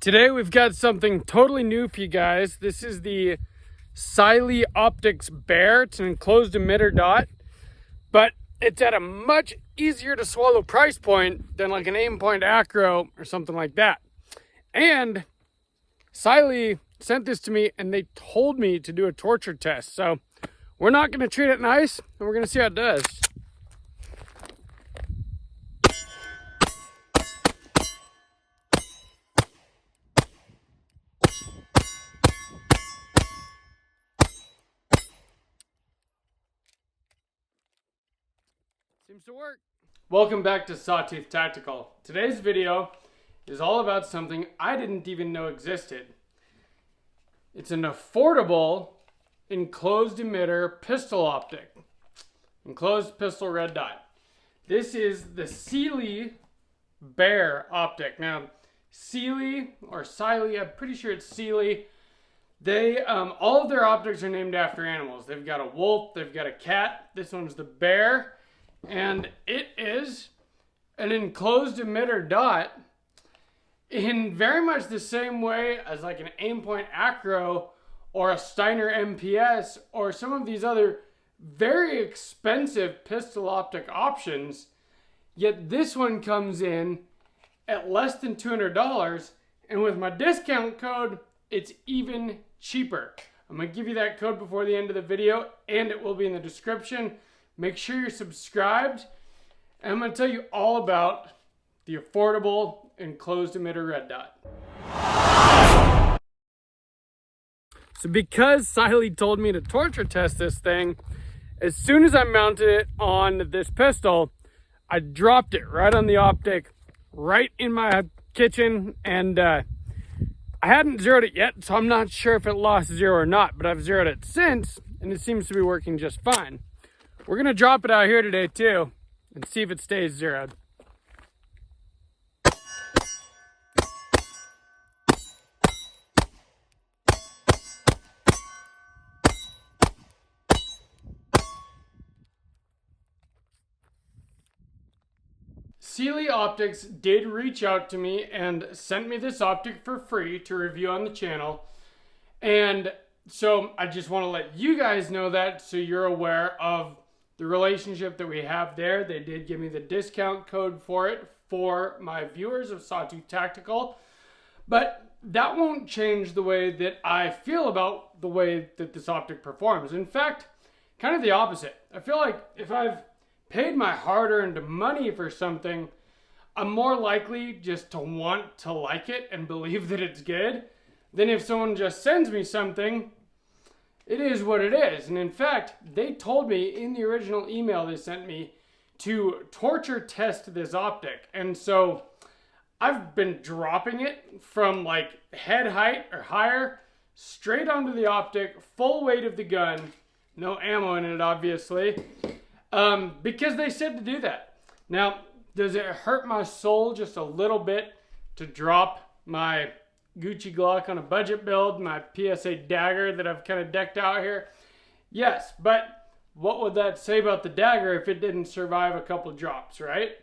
Today we've got something totally new for you guys. This is the Cyelee Optics Bear. It's an enclosed emitter dot, but it's at a much easier to swallow price point than like an aim-point acro or something like that. And Cyelee sent this to me and they told me to do a torture test. So we're not going to treat it nice and we're going to see how it does. Seems to work. Welcome back to Sawtooth Tactical. Today's video is all about something I didn't even know existed. It's an affordable enclosed emitter pistol optic. Enclosed pistol red dot. This is the Cyelee Bear optic. Now, Cyelee or Cyelee, I'm pretty sure it's Cyelee. They, all of their optics are named after animals. They've got a wolf, they've got a cat. This one's the bear. And it is an enclosed emitter dot in very much the same way as like an aim-point acro or a Steiner MPS or some of these other very expensive pistol optic options. Yet this one comes in at less than $200, and with my discount code, it's even cheaper. I'm going to give you that code before the end of the video, and it will be in the description. Make sure you're subscribed, and I'm going to tell you all about the affordable enclosed emitter red dot. So because Cyelee told me to torture test this thing, as soon as I mounted it on this pistol, I dropped it right on the optic, right in my kitchen, and I hadn't zeroed it yet, so I'm not sure if it lost zero or not, but I've zeroed it since, and it seems to be working just fine. We're going to drop it out here today too and see if it stays zeroed. Cyelee Optics did reach out to me and sent me this optic for free to review on the channel. And so I just want to let you guys know that so you're aware of the relationship that we have there. They did give me the discount code for it for my viewers of Sawtooth Tactical. But that won't change the way that I feel about the way that this optic performs. In fact, kind of the opposite. I feel like if I've paid my hard-earned money for something, I'm more likely just to want to like it and believe that it's good than if someone just sends me something. It is what it is. And in fact, they told me in the original email they sent me to torture test this optic. And so I've been dropping it from like head height or higher straight onto the optic, full weight of the gun, no ammo in it obviously, because they said to do that. Now, does it hurt my soul just a little bit to drop my Gucci Glock on a budget build, my PSA Dagger that I've kind of decked out here? Yes, but what would that say about the Dagger if it didn't survive a couple drops, right?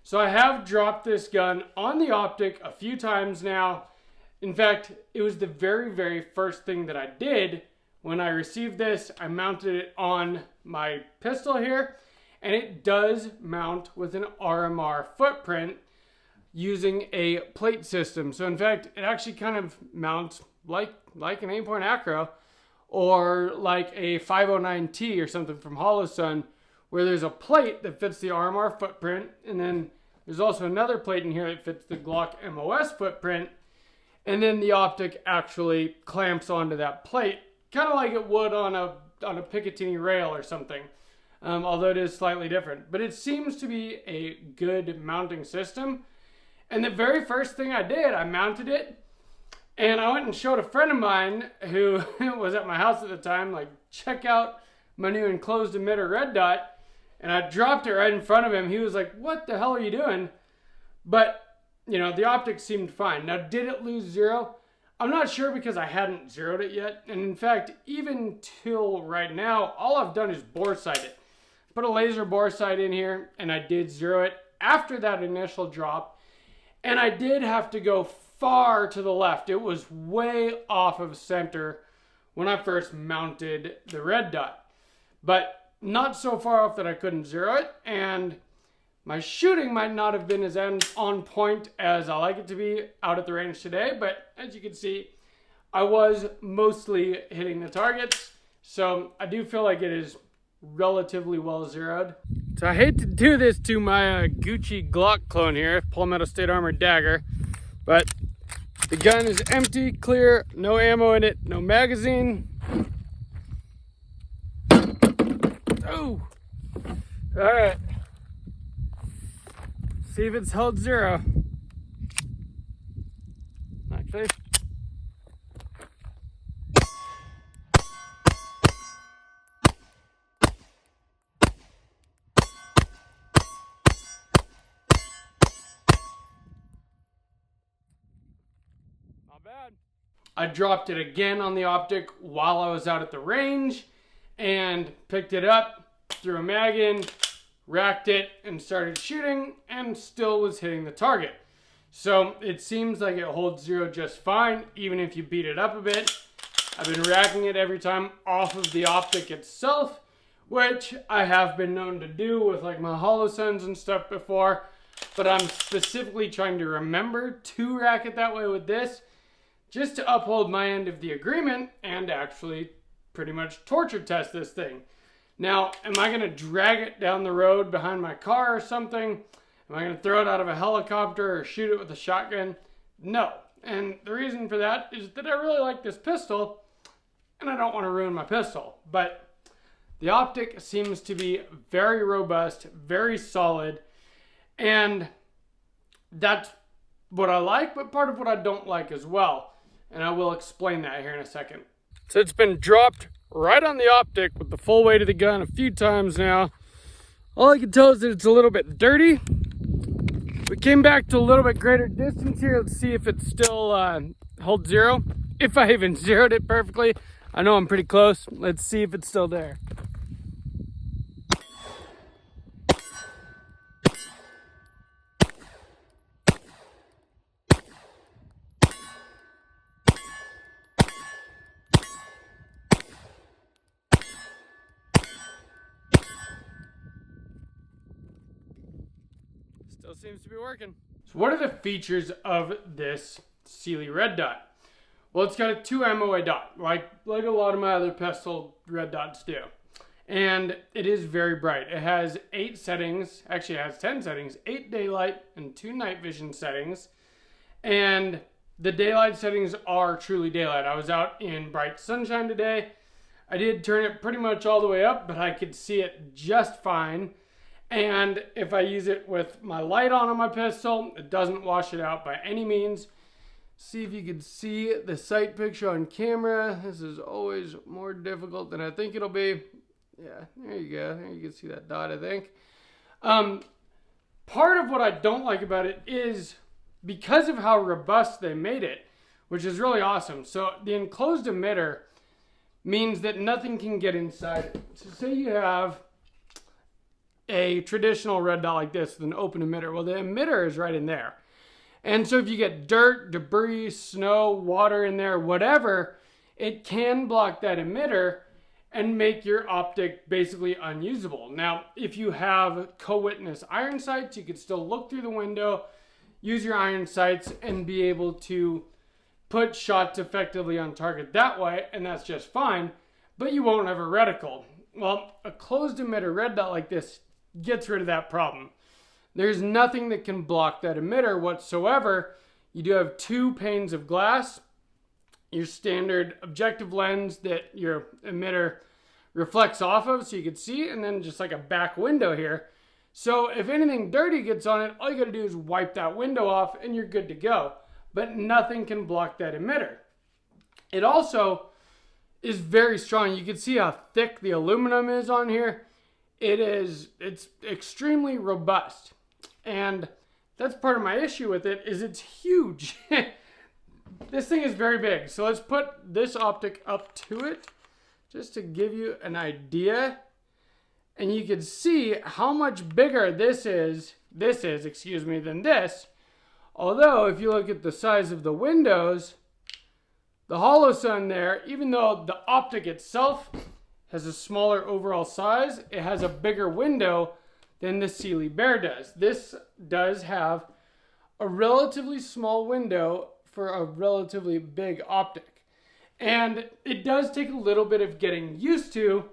So I have dropped this gun on the optic a few times now. In fact, it was the very, very first thing that I did when I received this. I mounted it on my pistol here, and it does mount with an RMR footprint using a plate system. So in fact, it actually kind of mounts like an aim-point acro or like a 509T or something from Holosun, where there's a plate that fits the RMR footprint, and then there's also another plate in here that fits the Glock MOS footprint, and then the optic actually clamps onto that plate, kind of like it would on a Picatinny rail or something, although it is slightly different. But it seems to be a good mounting system. And the very first thing I did, I mounted it, and I went and showed a friend of mine who was at my house at the time, like, check out my new enclosed emitter red dot, and I dropped it right in front of him. He was like, what the hell are you doing? But, you know, the optics seemed fine. Now, did it lose zero? I'm not sure because I hadn't zeroed it yet, and in fact, even till right now, all I've done is bore sight it. Put a laser bore sight in here, and I did zero it after that initial drop. And I did have to go far to the left. It was way off of center when I first mounted the red dot, but not so far off that I couldn't zero it, and my shooting might not have been as on point as I like it to be out at the range today, but as you can see, I was mostly hitting the targets, so I do feel like it is relatively well zeroed. So I hate to do this to my Gucci Glock clone here, Palmetto State Armor Dagger, but the gun is empty, clear, no ammo in it, no magazine. Oh! Alright. See if it's held zero. Actually. Not bad. I dropped it again on the Optic while I was out at the range and picked it up, threw a mag in, racked it, and started shooting, and still was hitting the target. So it seems like it holds zero just fine, even if you beat it up a bit. I've been racking it every time off of the Optic itself, which I have been known to do with like my HoloSens and stuff before, but I'm specifically trying to remember to rack it that way with this, just to uphold my end of the agreement and actually pretty much torture test this thing. Now, am I going to drag it down the road behind my car or something? Am I going to throw it out of a helicopter or shoot it with a shotgun? No. And the reason for that is that I really like this pistol and I don't want to ruin my pistol. But the Optic seems to be very robust, very solid, and that's what I like, but part of what I don't like as well. And I will explain that here in a second. So it's been dropped right on the Optic with the full weight of the gun a few times now. All I can tell is that it's a little bit dirty. We came back to a little bit greater distance here. Let's see if it still holds zero. If I even zeroed it perfectly. I know I'm pretty close. Let's see if it's still there. Still seems to be working. So what are the features of this Cyelee red dot? Well, it's got a 2 MOA dot, like a lot of my other pistol red dots do. And it is very bright. It has 8 settings, actually it has 10 settings, 8 daylight and 2 night vision settings. And the daylight settings are truly daylight. I was out in bright sunshine today. I did turn it pretty much all the way up, but I could see it just fine. And if I use it with my light on my pistol, it doesn't wash it out by any means. See if you can see the sight picture on camera. This is always more difficult than I think it'll be. Yeah, there you go. There you can see that dot, I think. Part of what I don't like about it is because of how robust they made it, which is really awesome. So the enclosed emitter means that nothing can get inside it. So say you have a traditional red dot like this with an open emitter. Well, the emitter is right in there. And so if you get dirt, debris, snow, water in there, whatever, it can block that emitter and make your Optic basically unusable. Now, if you have co-witness iron sights, you could still look through the window, use your iron sights, and be able to put shots effectively on target that way, and that's just fine, but you won't have a reticle. Well, a closed emitter red dot like this gets rid of that problem. There's nothing that can block that emitter whatsoever. You do have 2 panes of glass, your standard objective lens that your emitter reflects off of so you can see, and then just like a back window here. So if anything dirty gets on it, all you gotta do is wipe that window off and you're good to go. But nothing can block that emitter. It also is very strong. You can see how thick the aluminum is on here. It's extremely robust. And that's part of my issue with it, is it's huge. This thing is very big. So let's put this Optic up to it just to give you an idea. And you can see how much bigger this is, than this, Although, if you look at the size of the windows, the Holosun there, even though the Optic itself has a smaller overall size, it has a bigger window than the Cyelee Bear does. This does have a relatively small window for a relatively big Optic. And it does take a little bit of getting used to.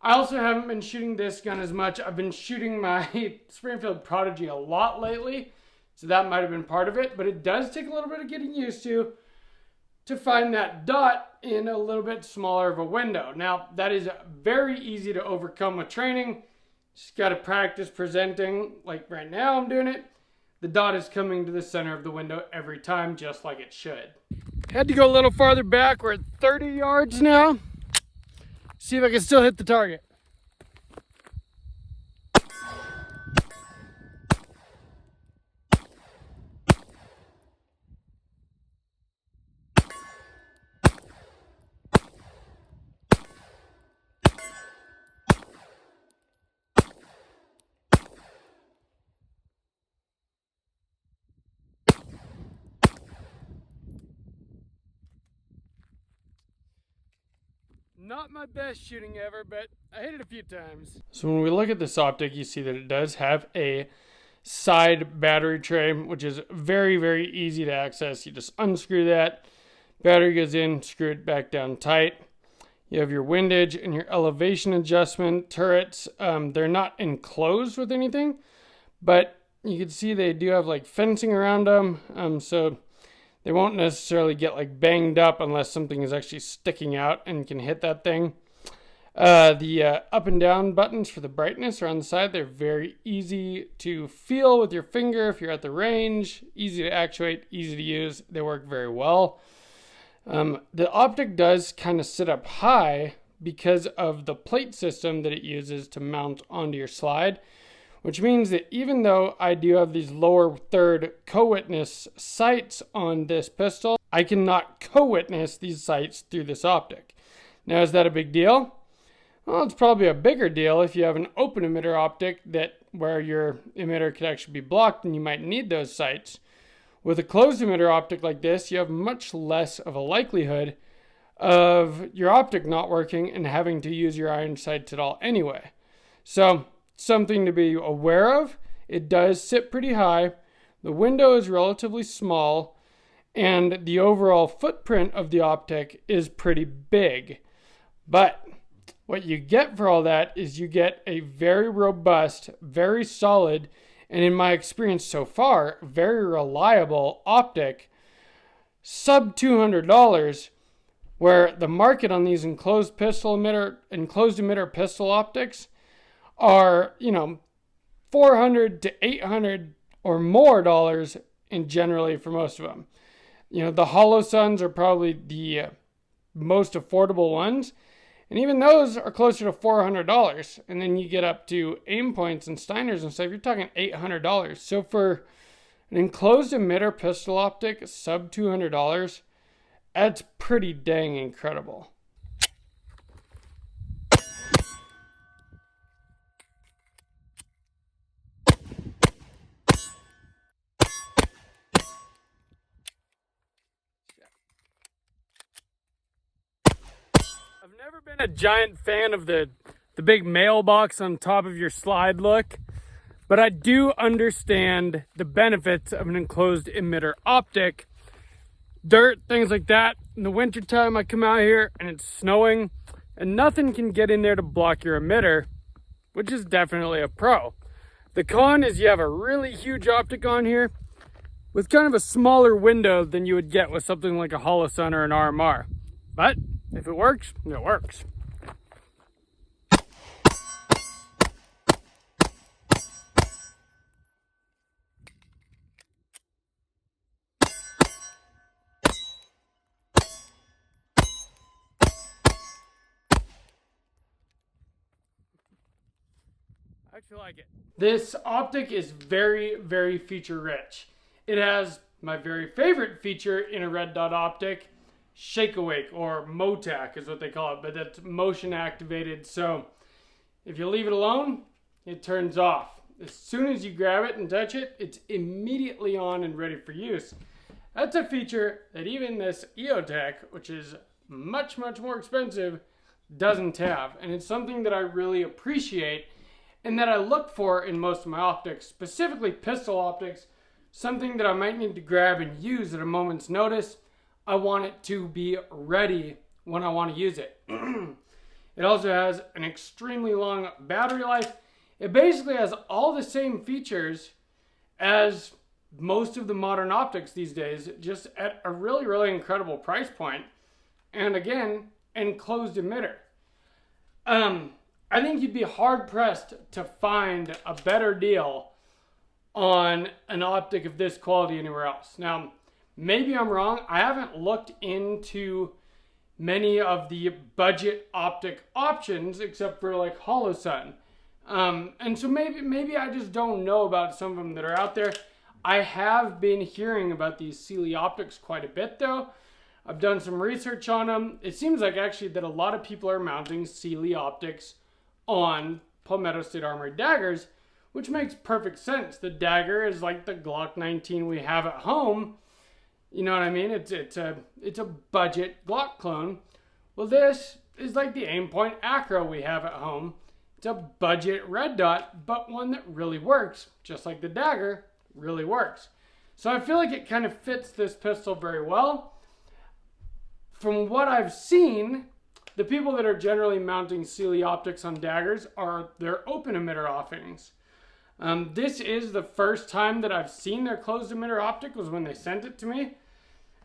I also haven't been shooting this gun as much. I've been shooting my Springfield Prodigy a lot lately, so that might have been part of it, but it does take a little bit of getting used to find that dot in a little bit smaller of a window. Now, that is very easy to overcome with training. Just got to practice presenting. Like right now I'm doing it. The dot is coming to the center of the window every time, just like it should. Had to go a little farther back. We're at 30 yards now. See if I can still hit the target. Not my best shooting ever, but I hit it a few times. So when we look at this optic, you see that it does have a side battery tray, which is very, very easy to access. You just unscrew that, battery goes in, screw it back down tight. You have your windage and your elevation adjustment turrets. They're not enclosed with anything, but you can see they do have like fencing around them. So they won't necessarily get like banged up unless something is actually sticking out and can hit that thing. The up and down buttons for the brightness are on the side. They're very easy to feel with your finger if you're at the range. Easy to actuate, easy to use. They work very well. The Optic does kind of sit up high because of the plate system that it uses to mount onto your slide, which means that even though I do have these lower third co-witness sights on this pistol, I cannot co-witness these sights through this Optic. Now, is that a big deal? Well, it's probably a bigger deal if you have an open emitter optic where your emitter could actually be blocked and you might need those sights. With a closed emitter optic like this, you have much less of a likelihood of your optic not working and having to use your iron sights at all anyway. So, something to be aware of. It does sit pretty high. The window is relatively small, and the overall footprint of the optic is pretty big. But what you get for all that is you get a very robust, very solid, and in my experience so far, very reliable optic, sub $200, where the market on these enclosed emitter pistol optics are, $400 to $800 or more dollars in generally for most of them. The Holosuns are probably the most affordable ones, and even those are closer to $400. And then you get up to aim points and Steiners and stuff, you're talking $800. So for an enclosed emitter pistol optic, sub $200, that's pretty dang incredible. I've never been a giant fan of the big mailbox on top of your slide look, but I do understand the benefits of an enclosed emitter optic. Dirt, things like that. In the wintertime, I come out here and it's snowing and nothing can get in there to block your emitter, which is definitely a pro. The con is you have a really huge optic on here with kind of a smaller window than you would get with something like a Holosun or an RMR. But if it works, it works. I actually like it. This optic is very, very feature rich. It has my very favorite feature in a red dot optic, Shake Awake, or MOTAC is what they call it, but that's motion activated. So if you leave it alone, it turns off. as soon as you grab it and touch it, it's immediately on and ready for use. That's a feature that even this EOTech, which is much, much more expensive, doesn't have. And it's something that I really appreciate and that I look for in most of my optics, specifically pistol optics, something that I might need to grab and use at a moment's notice. I want it to be ready when I want to use it. It also has an extremely long battery life. It basically has all the same features as most of the modern optics these days, just at a really, really incredible price point. And again, enclosed emitter. I think you'd be hard pressed to find a better deal on an optic of this quality anywhere else. Now, maybe I'm wrong. I haven't looked into many of the budget optic options except for like Holosun. And so maybe I just don't know about some of them that are out there. I have been hearing about these Cyelee optics quite a bit though. I've done some research on them. It seems like actually that a lot of people are mounting Cyelee optics on Palmetto State Armory daggers, which makes perfect sense. The Dagger is like the Glock 19 we have at home. You know what I mean? It's a budget Glock clone. Well, this is like the Aimpoint Acro we have at home. It's a budget red dot, but one that really works, just like the Dagger really works. So I feel like it kind of fits this pistol very well. From what I've seen, the people that are generally mounting Cyelee optics on daggers are their open emitter offerings. This is the first time that I've seen their closed emitter optic was when they sent it to me.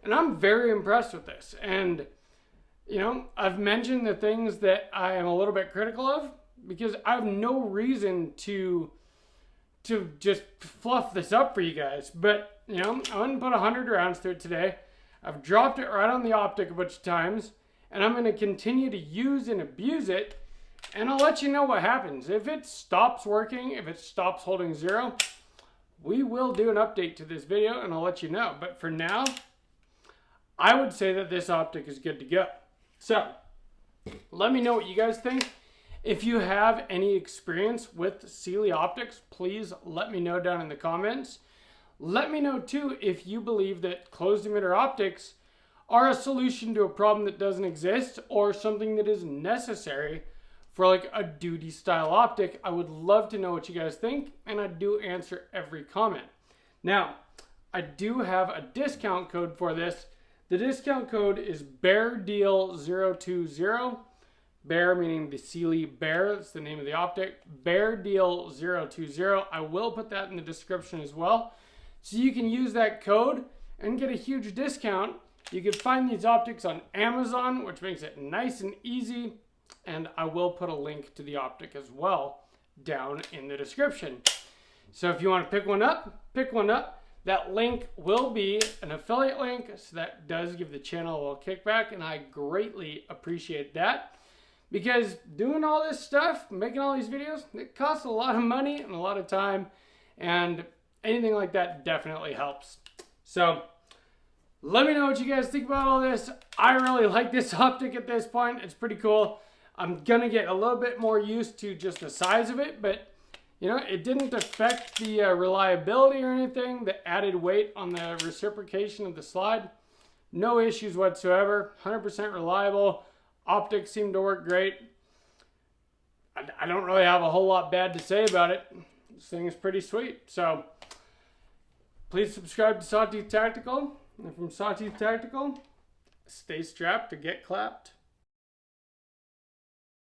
And I'm very impressed with this. And, you know, I've mentioned the things that I am a little bit critical of because I have no reason to just fluff this up for you guys. But, you know, I wouldn't put 100 rounds through it today. I've dropped it right on the optic a bunch of times. And I'm going to continue to use and abuse it. And I'll let you know what happens. If it stops working, if it stops holding zero, we will do an update to this video and I'll let you know. But for now, I would say that this optic is good to go. So, let me know what you guys think. If you have any experience with Cyelee optics, please let me know down in the comments. Let me know too if you believe that closed emitter optics are a solution to a problem that doesn't exist or something that is necessary for like a duty style optic. I would love to know what you guys think, and I do answer every comment. Now, I do have a discount code for this. The discount code is BEARDEAL020. Bear meaning the Cyelee Bear, that's the name of the optic. BEARDEAL020. I will put that in the description as well. So you can use that code and get a huge discount. You can find these optics on Amazon, which makes it nice and easy. And I will put a link to the optic as well down in the description. So if you want to pick one up, pick one up. That link will be an affiliate link, so that does give the channel a little kickback, and I greatly appreciate that. Because doing all this stuff, making all these videos, it costs a lot of money and a lot of time, and anything like that definitely helps. So let me know what you guys think about all this. I really like this optic at this point. It's pretty cool. I'm gonna get a little bit more used to just the size of it, but you know, it didn't affect the reliability or anything. The added weight on the reciprocation of the slide, no issues whatsoever. 100% reliable. Optics seem to work great. I don't really have a whole lot bad to say about it. This thing is pretty sweet. So please subscribe to Sawtooth Tactical. And from Sawtooth Tactical, stay strapped to get clapped.